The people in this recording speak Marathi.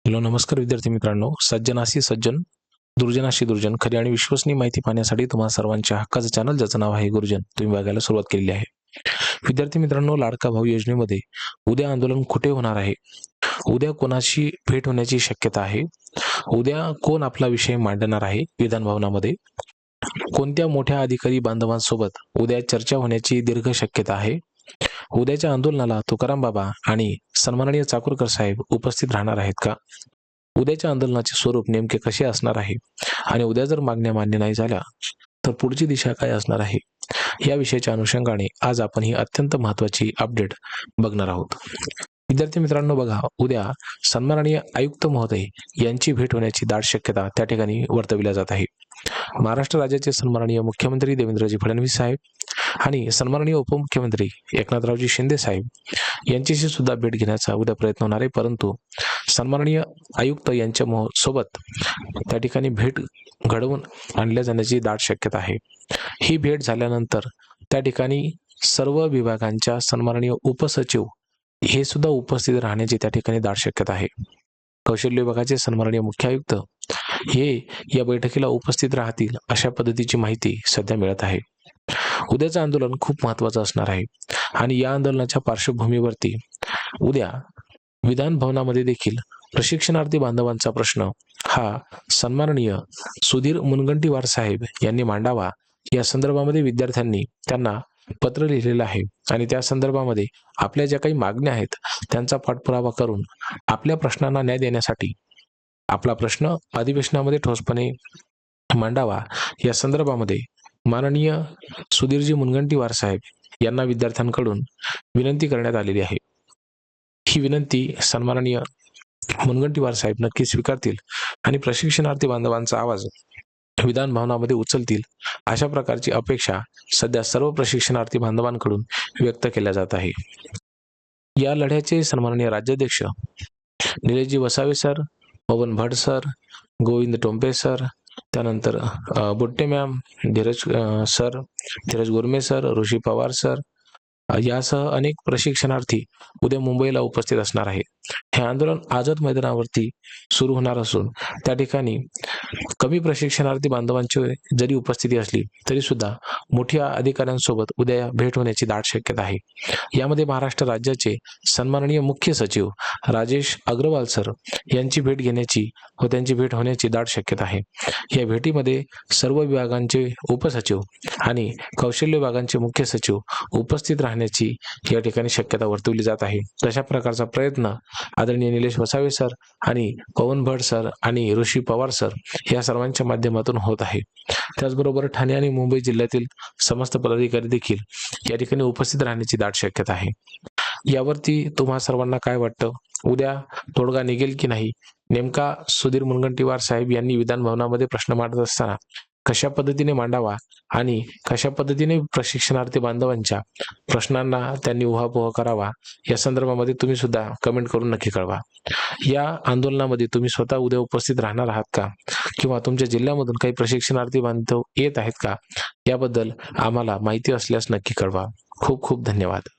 हॅलो नमस्कार विद्यार्थी मित्रांनो, सज्जनाशी सज्जन दुर्जनाशी दुर्जन खरी आणि विश्वसनीय माहिती पाहण्यासाठी तुम्हा सर्वांच्या हक्काचं चॅनल ज्याचं नाव आहे गुरुजन तुम्ही बघायला सुरुवात केलेली आहे. विद्यार्थी मित्रांनो, लाडका भाऊ योजनेमध्ये उद्या आंदोलन कुठे होणार आहे, उद्या कोणाशी भेट होण्याची शक्यता आहे, उद्या कोण आपला विषय मांडणार आहे विधान भवनामध्ये, कोणत्या मोठ्या अधिकारी बांधवांसोबत उद्या चर्चा होण्याची दीर्घ शक्यता आहे, उद्याच्या आंदोलनाला तुकाराम बाबा आणि सन्माननीय चाकूरकर साहेब उपस्थित राहणार आहेत का, उद्याच्या आंदोलनाचे स्वरूप नेमके कसे असणार आहे आणि उद्या जर मागण्या मान्य नाही झाल्या तर पुढची दिशा काय असणार आहे, या विषयाच्या अनुषंगाने आज आपण ही अत्यंत महत्त्वाची अपडेट बघणार आहोत. विद्यार्थी मित्रांनो, बघा, उद्या सन्माननीय आयुक्त महोदय यांची भेट होण्याची दाट शक्यता त्या ठिकाणी वर्तविल्या जात आहे. महाराष्ट्र राज्याचे सन्माननीय मुख्यमंत्री देवेंद्रजी फडणवीस साहेब आणि सन्माननीय उपमुख्यमंत्री एकनाथरावजी शिंदे साहेब यांच्याशी सुद्धा भेट घेण्याचा उद्या प्रयत्न होणार आहे. परंतु सन्माननीय आयुक्त यांच्या सोबत त्या ठिकाणी भेट घडवून आणल्या जाण्याची दाट शक्यता आहे. ही भेट झाल्यानंतर त्या ठिकाणी सर्व विभागांच्या सन्माननीय उपसचिव हे सुद्धा उपस्थित राहण्याची त्या ठिकाणी दाट शक्यता आहे. कौशल्य विभागाचे सन्माननीय मुख्य आयुक्त हे या बैठकीला उपस्थित राहतील अशा पद्धतीची माहिती सध्या मिळत आहे. उद्याचं आंदोलन खूप महत्त्वाचं असणार आहे आणि या आंदोलनाच्या पार्श्वभूमीवरती उद्या विधान भवनामध्ये देखील प्रशिक्षणार्थी बांधवांचा प्रश्न हा सन्माननीय सुधीर मुनगंटीवार साहेब यांनी मांडावा, या संदर्भामध्ये विद्यार्थ्यांनी त्यांना पत्र लिहिलेलं आहे आणि त्या संदर्भामध्ये आपल्या ज्या काही मागण्या आहेत त्यांचा पाठपुरावा करून आपल्या प्रश्नांना न्याय देण्यासाठी आपला प्रश्न अधिवेशनामध्ये ठोसपणे मांडावा, या संदर्भामध्ये माननीय सुधीरजी मुनगंटीवार साहेब यांना विद्यार्थ्यांकडून विनंती करण्यात आलेली आहे. ही विनंती सन्माननीय मुनगंटीवार साहेब नक्की स्वीकारतील आणि प्रशिक्षणार्थी बांधवांचा आवाज विधान भवनामध्ये उचलतील अशा प्रकारची अपेक्षा सध्या सर्व प्रशिक्षणार्थी बांधवांकडून व्यक्त केल्या जात आहे. या लढ्याचे सन्माननीय राज्याध्यक्ष Nileshji Vasave sir, Pavan Bhat sir, Govind Tompe sir, त्यानंतर Butte ma'am, Dheeraj sir, Dheeraj Gurme sir, Rishi Pawar sir यासह अनेक प्रशिक्षणार्थी उद्या मुंबईला उपस्थित असणार आहे. हे आंदोलन आझाद मैदानावरती सुरू होणार असून त्या ठिकाणी कमी प्रशिक्षणार्थी बांधवांची जरी उपस्थिती असली तरी सुद्धा मोठ्या अधिकाऱ्यांसोबत उद्या भेट होण्याची दाट शक्यता आहे. यामध्ये महाराष्ट्र राज्याचे सन्माननीय मुख्य सचिव राजेश अग्रवाल सर यांची भेट घेण्याची व त्यांची भेट होण्याची दाट शक्यता आहे. या भेटीमध्ये सर्व विभागांचे उपसचिव आणि कौशल्य विभागांचे मुख्य सचिव उपस्थित राहण्याची या ठिकाणी शक्यता वर्तवली जात आहे. तशा प्रकारचा प्रयत्न आदरणीय निलेश वसावे सर आणि पवन भट सर आणि ऋषी पवार सर या सर्वांच्या माध्यमातून होत आहे. त्याचबरोबर ठाणे आणि मुंबई जिल्ह्यातील समस्त पदाधिकारी देखील या ठिकाणी उपस्थित राहण्याची दाट शक्यता आहे. यावरती तुम्हा सर्वांना काय वाटतं, उद्या तोडगा निघेल की नाही? नेमका सुधीर मुनगंटीवार साहेब यांनी विधान भवनामध्ये प्रश्न मांडत असताना कशा पद्धतीने मांडावा आणि कशा पद्धतीने प्रशिक्षणार्थी बांधवांच्या प्रश्नांना त्यांनी उहापोह करावा, या संदर्भामध्ये तुम्ही सुद्धा कमेंट करून नक्की कळवा. या आंदोलनामध्ये तुम्ही स्वतः उद्या उपस्थित राहणार आहात का, किंवा तुमच्या जिल्ह्यामधून काही प्रशिक्षणार्थी बांधव येत आहेत का, याबद्दल आम्हाला माहिती असल्यास नक्की कळवा. खूप खूप धन्यवाद.